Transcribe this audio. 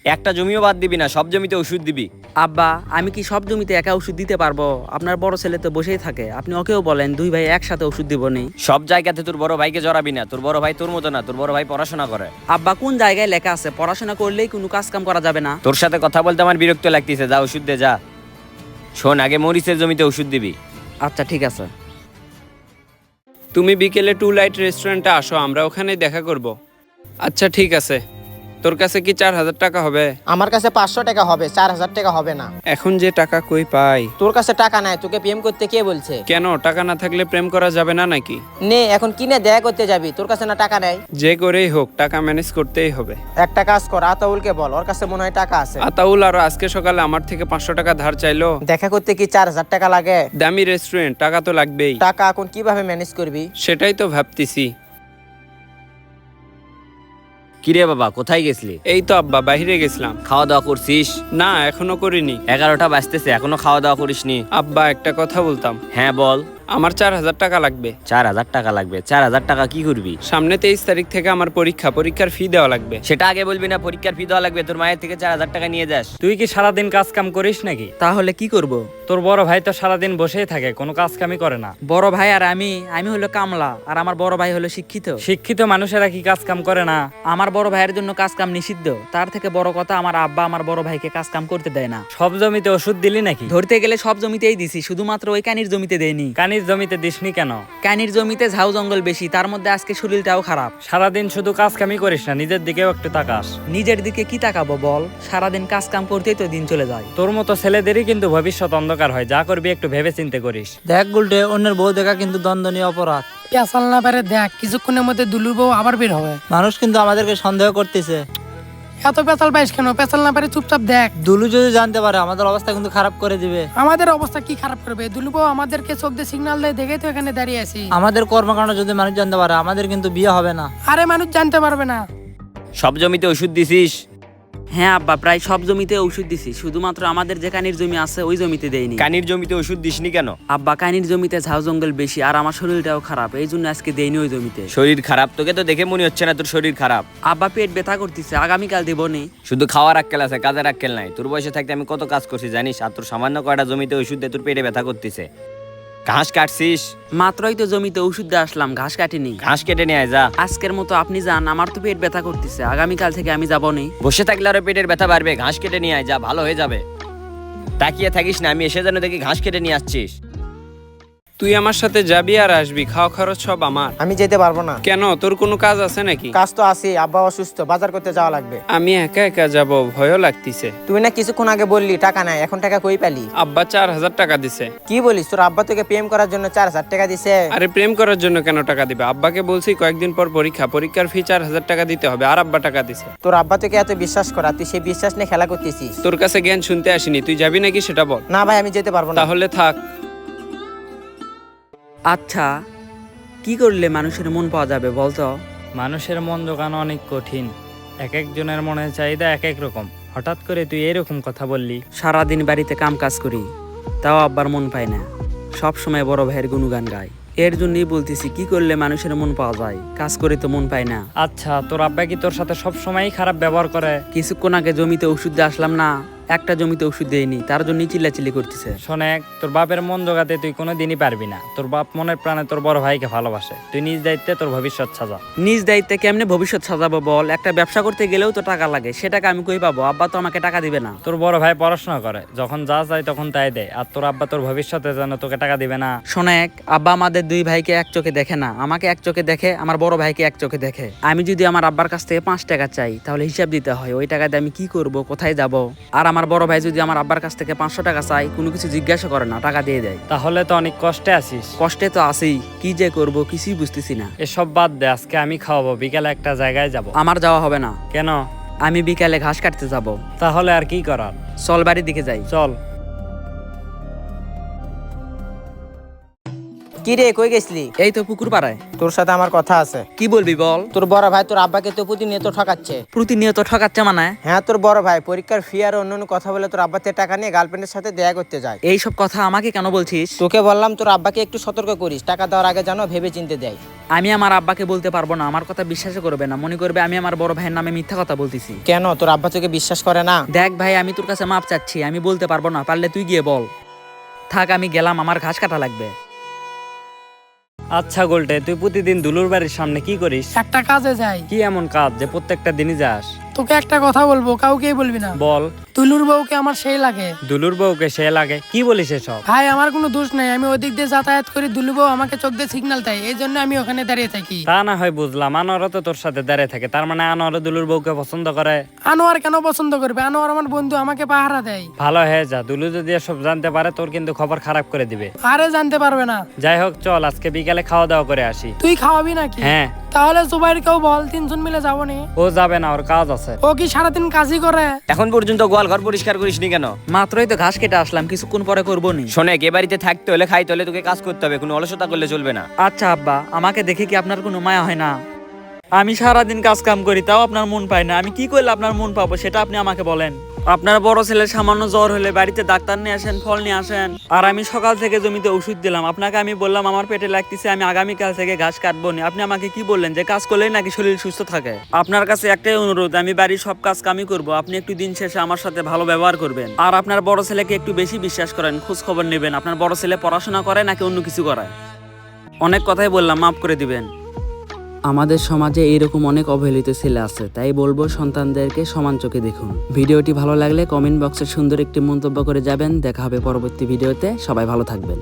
একটা জমিও বাদ দিবি না, সব জমিতে ওষুধ দিবি। আব্বা, আমি কি সব জমিতে একা ওষুধ দিতে পারবো? আপনার বড় ছেলে তো বসেই থাকে, আপনি ওকেও বলেন দুই ভাই একসাথে ওষুধ দিব নি। সব জায়গাতে তোর বড় ভাইকে জড়াবি না, তোর বড় ভাই তোর মতো না, তোর বড় ভাই পড়াশোনা করে। আব্বা, কোন জায়গায় লেখা আছে পড়াশোনা করলেই কোনো কাজ কাম করা যাবে না? তোর সাথে কথা বলতে আমার বিরক্ত লাগতেছে, যা ওষুধ দে যা। শোন, আগে মরিচের জমিতে ওষুধ দিবি। আচ্ছা ঠিক আছে। তুমি বিকেলে টু লাইট রেস্টুরেন্টে আসো, আমরা ওখানেই দেখা করব। আচ্ছা ঠিক আছে। তোর কাছে কি 4,000 টাকা হবে? আমার কাছে 500 টাকা হবে, 4,000 টাকা হবে না। এখন যে টাকা কই পাই? তোর কাছে টাকা নাই, তোকে প্রেম করতে কে বলছে? কেন, টাকা না থাকলে প্রেম করা যাবে না নাকি? নে এখন কিনে দেখা করতে যাবি, তোর কাছে না টাকা নাই? যে করেই হোক টাকা ম্যানেজ করতেই হবে। একটা কাজ কর, আতাউলকে বল, ওর কাছে মনে হয় টাকা আছে। আতাউল আরো আজকে সকালে আমার থেকে 500 টাকা ধার চাইলো। দেখা করতে কি 4,000 টাকা লাগে? দামি রেস্টুরেন্ট, টাকা তো লাগবেই। টাকা এখন কিভাবে ম্যানেজ করবি? সেটাই তো ভাবতেছি। কিরে বাবা, কোথায় গেছিলি? এই তো আব্বা, বাইরে গেছিলাম। খাওয়া দাওয়া করছিস? না, এখনো করিনি। 11টা বাজতেছে, এখনো খাওয়া দাওয়া করিসনি? আব্বা, একটা কথা বলতাম। হ্যাঁ বল। আমার 4,000 টাকা লাগবে। 4,000 টাকা লাগবে? 4,000 টাকা কি করবি? সামনে 23 তারিখ থেকে আমার পরীক্ষার ফি দেওয়া লাগবে। সেটা আগে বলবি না? পরীক্ষার ফি দেওয়া লাগবে, তোর মায়ের থেকে 4,000 টাকা নিয়ে যাস। তুই কি সারাদিন কাজ কাম করিস নাকি? তাহলে কি করব? তোর বড় ভাই তো সারাদিন বসেই থাকে, কোনো কাজ কামই করে না। বড় ভাই আর আমি হলো কামলা, আর আমার বড় ভাই হলো শিক্ষিত। শিক্ষিত মানুষেরা কি কাজ কাম করে না? আমার বড় ভাইয়ের জন্য কাজ কাম নিষিদ্ধ। তার থেকে বড় কথা, আমার আব্বা আমার বড় ভাইকে কাজ কাম করতে দেয় না। সব জমিতে ওষুধ দিলি নাকি? ধরতে গেলে সব জমিতেই দিছি, শুধুমাত্র ওই কানির জমিতে দেয়নি। কানির জমিতে দিসনি কেন? কানির জমিতে ঝাউ জঙ্গল বেশি, তার মধ্যে আজকে শরীরটাও খারাপ। সারাদিন শুধু কাজ কামই করিস না, নিজের দিকেও একটু তাকাস। নিজের দিকে কি তাকাবো বল? সারাদিন কাজ কাম করতেই তো দিন চলে যায়। তোর মতো ছেলেদেরই কিন্তু ভবিষ্যৎ অন্ধকার হয়, যা করবি একটু ভেবে চিন্তে করিস। দেখ গুলটে, অন্যের বউ দেখা কিন্তু দ্বন্দ্বনীয় অপরাধ। পেঁচাল না পারে দেখ, কিছুক্ষণের মধ্যে দুলুর বউ আবার বের হবে। মানুষ কিন্তু আমাদেরকে সন্দেহ করতেছে। এত পেঁচাল পাইস কেন? পেঁচাল না পারে চুপচাপ দেখ। দুলু যদি জানতে পারে আমাদের অবস্থা কিন্তু খারাপ করে দিবে। আমাদের অবস্থা কি খারাপ করবে? দুলু বউ আমাদেরকে চোখ দিয়ে সিগন্যাল দেয়, দেখেই তো এখানে দাঁড়িয়ে আছি। আমাদের কর্মকাণ্ড যদি মানুষ জানতে পারে, আমাদের কিন্তু বিয়ে হবে না। আরে মানুষ জানতে পারবে না। সব জমিতে ওষুধ দিছিস? হ্যাঁ আব্বা, প্রায় সব জমিতে ঔষধ দিছি, শুধুমাত্র আমাদের যে কানির জমি আছে ওই জমিতে দেয়নি। কানির জমিতে ওষুধ দিসনি কেন? আব্বা, কানির জমিতে ঝাউ জঙ্গল বেশি, আর আমার শরীরটাও খারাপ, এই জন্য আজকে দেয়নি ওই জমিতে। শরীর খারাপ? তোকে তো দেখে মনে হচ্ছে না তোর শরীর খারাপ। আব্বা, পেট ব্যথা করতেছে, আগামীকাল দিব নি। শুধু খাওয়ার আক্কেল আছে, কাজের আক্কেল নাই। তোর বয়সে থাকতে আমি কত কাজ করছি জানিস? আর তোর সামান্য কয়টা জমিতে ওষুধ দিয়ে তোর পেটে ব্যথা করতেছে। ঘাস কাটছিস? মাত্রই তো জমিতে ওষুধ দিয়ে আসলাম, ঘাস কাটিনি। ঘাস কেটে নিয়ে আয় যা। আজকের মতো আপনি যান, আমার তো পেট ব্যথা করতেছে, আগামীকাল থেকে আমি যাবো নি। বসে থাকলে আরো পেটের ব্যথা বাড়বে। ঘাস কেটে নিয়ে আয় যা, ভালো হয়ে যাবে। তাকিয়ে থাকিস না, আমি এসে যেন দেখি ঘাস কেটে নিয়ে আসছিস। তুই আমার সাথে যাবি আর আসবি, খাওয়া খরচ সব আমার। আমি যেতে পারবো না। কেন, তোর কোনো কাজ আছে নাকি? কাজ তো আছে, আব্বা অসুস্থ, বাজার করতে যাওয়া লাগবে। আমি একা একা যাব, ভয়ও লাগতিছে। তুই না কিছুক্ষণ আগে বললি টাকা নাই, এখন টাকা কই পেলি? আব্বা 4,000 টাকা দিছে। কি বলিস? তোর আব্বা তোকে প্রেম করার জন্য 4,000 টাকা দিছে? আরে প্রেম করার জন্য কেন টাকা দিবে? আব্বাকে বলছি কয়েকদিন পর পরীক্ষার ফি 4,000 টাকা দিতে হবে, আর আব্বা টাকা দিছে। তোর আব্বা তোকে এত বিশ্বাস করা, তুই সেই বিশ্বাস নিয়ে খেলা করতেছিস। তোর কাছে জ্ঞান শুনতে আসিনি, তুই যাবি নাকি সেটা বল। না ভাই, আমি যেতে পারবো না। তাহলে থাক। আচ্ছা, কি করলে মানুষের মন পাওয়া যাবে বলতো? মানুষের মন জোগানো অনেক কঠিন, এক একজনের মনের চাহিদা এক এক রকম। হঠাৎ করে তুই এরকম কথা বললি? সারাদিন বাড়িতে কাম কাজ করি, তাও আব্বার মন পায় না। সব সময় বড় ভাইয়ের গুণগান গায়, এর জন্যই বলতেছি কি করলে মানুষের মন পাওয়া যায়। কাজ করে তো মন পায় না। আচ্ছা, তোর আব্বা কি তোর সাথে সব সময়ই খারাপ ব্যবহার করে? কিছুক্ষণ আগে জমিতে ওষুধ দিয়ে আসলাম না, একটা জমিতে ওষুধ দেয়নি, তার জন্যই চিল্লাচিল্লি করতেছে। শোনেক, তোর বাপের মন জোগাতে তুই কোনোদিনই পারবি না। তোর বাপ মনের প্রাণে তোর বড় ভাইকে ভালোবাসে। তুই নিজ দায়িত্বে তোর ভবিষ্যৎ সাজা। নিজ দায়িত্বে কেমনে ভবিষ্যৎ সাজাবো বল? একটা ব্যবসা করতে গেলেও তো টাকা লাগে, সে টাকা আমি কই পাবো? আব্বা তো আমাকে টাকা দিবে না। তোর বড় ভাই পড়াশোনা করে, যখন যা চায় তখন তাই দেয়। আর তোর আব্বা তোর ভবিষ্যতে যেন তোকে টাকা দিবে না। শোনেক, আব্বা আমাদের দুই ভাইকে এক চোখে দেখে না, আমাকে এক চোখে দেখে, আমার বড় ভাইকে এক চোখে দেখে। আমি যদি আমার আব্বার কাছ থেকে 5 টাকা চাই, তাহলে হিসাব দিতে হয় ওই টাকা দিয়ে আমি কি করব, কোথায় যাব। আর আমার বড় ভাই যদি আমার আব্বার কাছ থেকে 500 টাকা চাই, কোনো কিছু জিজ্ঞাসা করে না, টাকা দিয়ে দেয়। তাহলে তো অনেক কষ্টে আছিস। কষ্টে তো আছেই, কি যে করব কিছুই বুঝতেছি না। এসব বাদ দে, আজকে আমি খাওয়াবো। বিকেলে একটা জায়গায় যাব। আমার যাওয়া হবে না। কেন? আমি বিকালে ঘাস কাটতে যাব। তাহলে আর কি করার, চল বাড়ির দিকে যাই। চল। কি রে কই গেছলি? এই তো পুকুর পাড়ায়। তোর সাথে আমার কথা আছে। কি বলবি বল। তোর বড় ভাই তোর আব্বাকে তো প্রতিনিয়ত ঠকাচ্ছে। প্রতিনিয়ত ঠকাচ্ছে মানে? হ্যাঁ, তোর বড় ভাই পরীক্ষার ফি আর অন্যান্য কথা বলে তোর আব্বা থেকে টাকা নিয়ে গার্লফ্রেন্ডের সাথে দেখা করতে যায়। এইসব কথা আমাকে কেন বলছিস? তোকে বললাম তোর আব্বাকে একটু সতর্ক করিস, টাকা দেওয়ার আগে যেন ভেবে চিন্তে দেয়। আমি আমার আব্বাকে বলতে পারবো না, আমার কথা বিশ্বাস করবে না, মনে করবে আমি আমার বড় ভাইয়ের নামে মিথ্যা কথা বলতেছি। কেন, তোর আব্বা তোকে বিশ্বাস করে না? দেখ ভাই, আমি তোর কাছে মাপ চাচ্ছি, আমি বলতে পারবো না, পারলে তুই গিয়ে বল। থাক, আমি গেলাম, আমার ঘাস কাটা লাগবে। আচ্ছা গোল্টে, তুই প্রতিদিন দুলুর বাড়ির সামনে কি করিস? একটা কাজে যাই। কি এমন কাজ যে প্রত্যেকটা দিনই যাস? তোকে একটা কথা বলবো, কাউকেই বলবি না। বল। তুলুর বউকে আমার সেই লাগে। দুলুর বউকে সে লাগে? কি বলিস এসব? ভাই আমার কোনো দোষ নাই, আমি ওদিক দিয়ে যাতায়াত করি, দুলু বউ আমাকে চোখ দিয়ে সিগন্যাল দেয়, এই জন্য আমি ওখানে দাঁড়িয়ে থাকি। তা না হয় বুঝলাম, আনোয়ারও তো তোর সাথে দাঁড়িয়ে থাকে, তার মানে আনোয়ারও দুলুর বউকে পছন্দ করে? আনোয়ার কেন পছন্দ করবে? আনোয়ার আমার বন্ধু, আমাকে পাহারা দেয়। ভালো হয়ে যা, দুলু যদি এসব জানতে পারে তোর কিন্তু খবর খারাপ করে দিবে। আরে জানতে পারবে না। যাই হোক, চল আজকে বিকালে খাওয়া দাওয়া করে আসি। তুই খাওয়াবি নাকি? হ্যাঁ। তাহলে জুবাইরকেও বল, তিনজন মিলে যাবো নি। ও যাবে না, ওর কাজ আছে। ও কি সারাদিন কাজই করে? এখন পর্যন্ত গোয়াল ঘর পরিষ্কার করিসনি কেন? মাত্রই তো ঘাস কেটে আসলাম, কিছুক্ষণ পরে করবো নি। শোনে, এ বাড়িতে থাকতে হলে খাইতে হলে তোকে কাজ করতে হবে, কোনো অলসতা করলে চলবে না। আচ্ছা আব্বা, আমাকে দেখে কি আপনার কোনো মায়া হয় না? আমি সারাদিন কাজ কাম করি, তাও আপনার মন পাই না। আমি কি করলে আপনার মন পাবো সেটা আপনি আমাকে বলেন। আপনার বড় ছেলের সামান্য জ্বর হলে বাড়িতে ডাক্তার নিয়ে আসেন, ফল নিয়ে আসেন, আর আমি সকাল থেকে জমিতে ওষুধ দিলাম। আপনাকে আমি বললাম আমার পেটে লাগতেছে, আমি আগামীকাল থেকে ঘাস কাটবো না। আপনি আমাকে কি বললেন যে কাজ করলেই নাকি শরীর সুস্থ থাকে? আপনার কাছে একটাই অনুরোধ, আমি বাড়ির সব কাজ কামই করবো, আপনি একটু দিন শেষে আমার সাথে ভালো ব্যবহার করবেন। আর আপনার বড় ছেলেকে একটু বেশি বিশ্বাস করেন, খোঁজ খবর নেবেন আপনার বড় ছেলে পড়াশোনা করে নাকি অন্য কিছু করে। অনেক কথাই বললাম, মাফ করে দিবেন। আমাদের সমাজে এইরকম অনেক অবহেলিত ছেলে আছে, তাই বলবো সন্তানদেরকে সমান চোখে দেখুন। ভিডিওটি ভালো লাগলে কমেন্ট বক্সে সুন্দর একটি মন্তব্য করে যাবেন। দেখা হবে পরবর্তী ভিডিওতে, সবাই ভালো থাকবেন।